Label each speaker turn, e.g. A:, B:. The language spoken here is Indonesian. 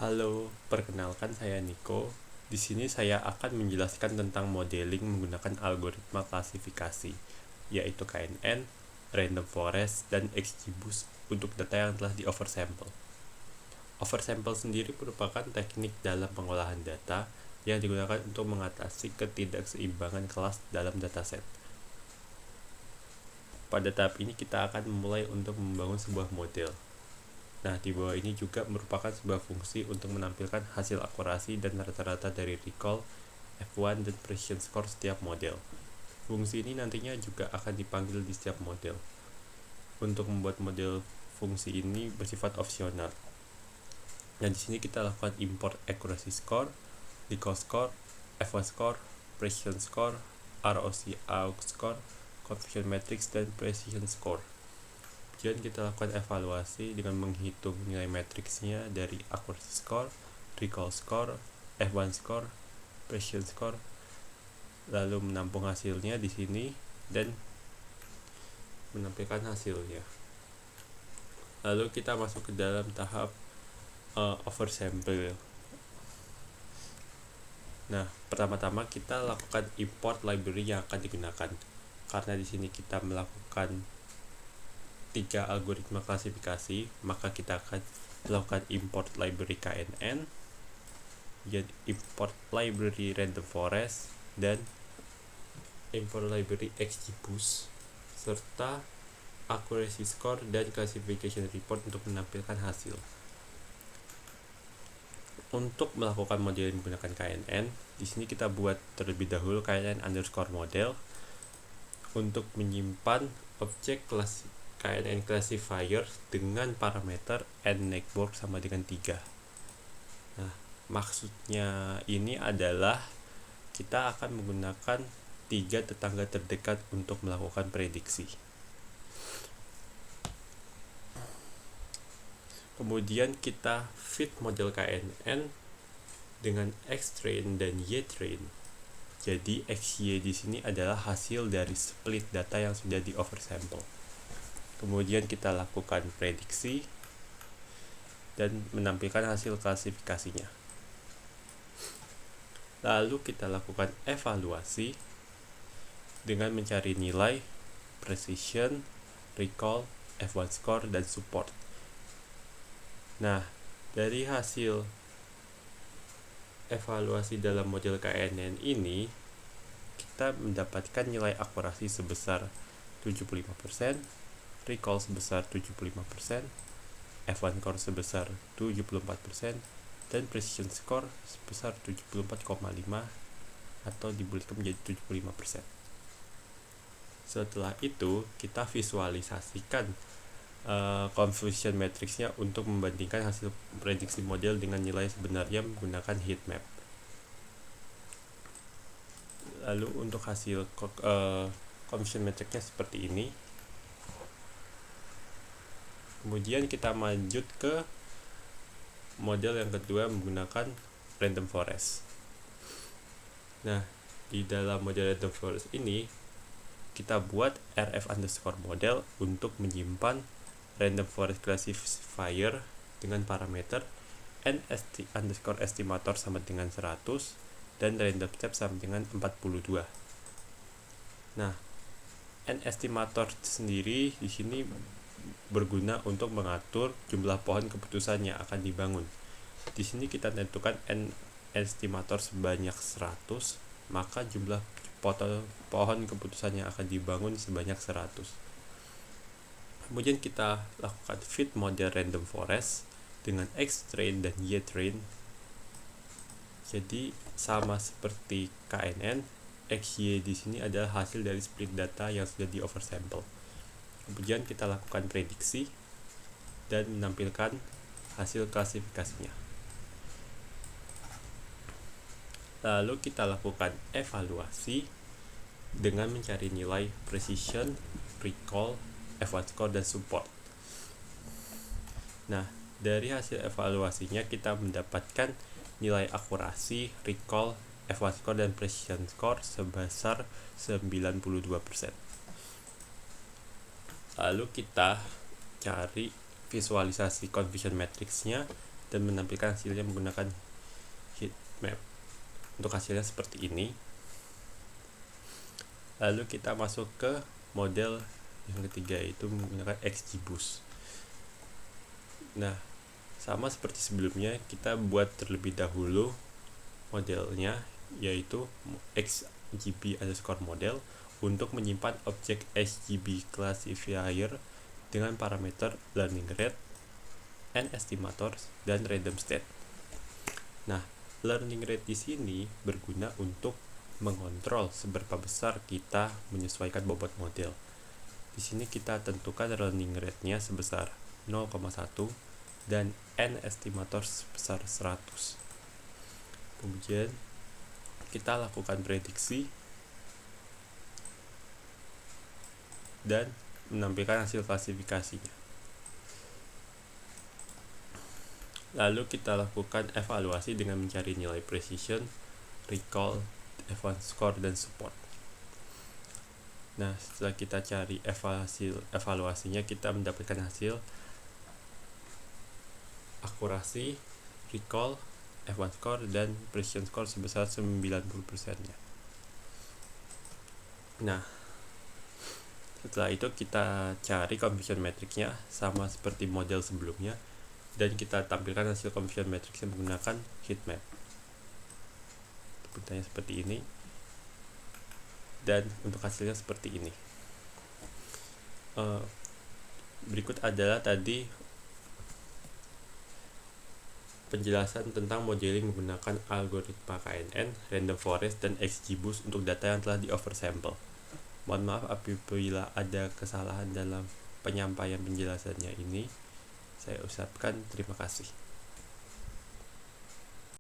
A: Halo, perkenalkan saya Niko. Di sini saya akan menjelaskan tentang modeling menggunakan algoritma klasifikasi, yaitu KNN, Random Forest, dan XGBoost untuk data yang telah di oversample. Oversample sendiri merupakan teknik dalam pengolahan data yang digunakan untuk mengatasi ketidakseimbangan kelas dalam dataset. Pada tahap ini kita akan memulai untuk membangun sebuah model. Nah, di bawah ini juga merupakan sebuah fungsi untuk menampilkan hasil akurasi dan rata-rata dari recall, F1, dan precision score setiap model. Fungsi ini nantinya juga akan dipanggil di setiap model. Untuk membuat model fungsi ini bersifat opsional. Nah, di sini kita lakukan import accuracy score, recall score, F1 score, precision score, ROC aux score, confusion matrix, dan precision score. Kemudian kita lakukan evaluasi dengan menghitung nilai matriksnya dari accuracy score, recall score, F1 score, precision score, lalu menampung hasilnya di sini dan menampilkan hasilnya. Lalu kita masuk ke dalam tahap oversample. Nah, pertama-tama kita lakukan import library yang akan digunakan. Karena di sini kita melakukan 3 algoritma klasifikasi, maka kita akan melakukan import library KNN, import library Random Forest, dan import library XGBoost, serta accuracy score dan classification report untuk menampilkan hasil. Untuk melakukan modeling menggunakan KNN, di sini kita buat terlebih dahulu KNN underscore model untuk menyimpan objek kelas KNN classifier dengan parameter n network sama dengan 3. Nah, maksudnya ini adalah kita akan menggunakan 3 tetangga terdekat untuk melakukan prediksi. Kemudian kita fit model KNN dengan X-train dan Y-train. Jadi XY di sini adalah hasil dari split data yang sudah di oversample. Kemudian kita lakukan prediksi dan menampilkan hasil klasifikasinya. Lalu kita lakukan evaluasi dengan mencari nilai precision, recall, F1 score, dan support. Nah, dari hasil evaluasi dalam model KNN ini, kita mendapatkan nilai akurasi sebesar 75%, recall sebesar 75%, F1 score sebesar 74%, dan precision score sebesar 74,5 atau dibulihkan menjadi 75%. Setelah itu, kita visualisasikan confusion matrixnya untuk membandingkan hasil prediksi model dengan nilai sebenarnya menggunakan heat map. Lalu untuk hasil confusion matrixnya seperti ini. Kemudian kita lanjut ke model yang kedua menggunakan Random Forest. Nah, di dalam model Random Forest ini kita buat RF underscore model untuk menyimpan Random Forest Classifier dengan parameter NST underscore estimator sama dengan 100 dan random step sama dengan 42. Nah, N estimator sendiri di sini berguna untuk mengatur jumlah pohon keputusan yang akan dibangun. Di sini kita tentukan N estimator sebanyak 100, maka jumlah pohon keputusan yang akan dibangun sebanyak 100. Kemudian kita lakukan fit model Random Forest dengan X-train dan Y-train. Jadi sama seperti KNN, XY di sini adalah hasil dari split data yang sudah di oversample. Kemudian kita lakukan prediksi dan menampilkan hasil klasifikasinya. Lalu kita lakukan evaluasi dengan mencari nilai precision, recall, F1 score, dan support. Nah, dari hasil evaluasinya kita mendapatkan nilai akurasi, recall, F1 score, dan precision score sebesar 92%. Lalu kita cari visualisasi confusion matrixnya dan menampilkan hasilnya menggunakan heat map. Untuk hasilnya seperti ini. Lalu kita masuk ke model yang ketiga, yaitu menggunakan XGBoost. Nah, sama seperti sebelumnya, kita buat terlebih dahulu modelnya, yaitu XGB_model untuk menyimpan objek XGB classifier dengan parameter learning rate, n estimators, dan random state. Nah, learning rate di sini berguna untuk mengontrol seberapa besar kita menyesuaikan bobot model. Di sini kita tentukan learning rate-nya sebesar 0,1 dan n estimators sebesar 100. Kemudian kita lakukan prediksi dan menampilkan hasil klasifikasinya. Lalu kita lakukan evaluasi dengan mencari nilai precision, recall, F1 score, dan support. Nah, setelah kita cari evaluasinya, kita mendapatkan hasil akurasi, recall, F1 score, dan precision score sebesar 90%-nya. Nah, setelah itu kita cari confusion matrix-nya sama seperti model sebelumnya, dan kita tampilkan hasil confusion matrix menggunakan heat map. Bentuknya seperti ini, dan untuk hasilnya seperti ini. Berikut adalah tadi penjelasan tentang modeling menggunakan algoritma KNN, random forest, dan XGBoost untuk data yang telah di oversample. Mohon maaf apabila ada kesalahan dalam penyampaian penjelasannya ini. Saya ucapkan terima kasih.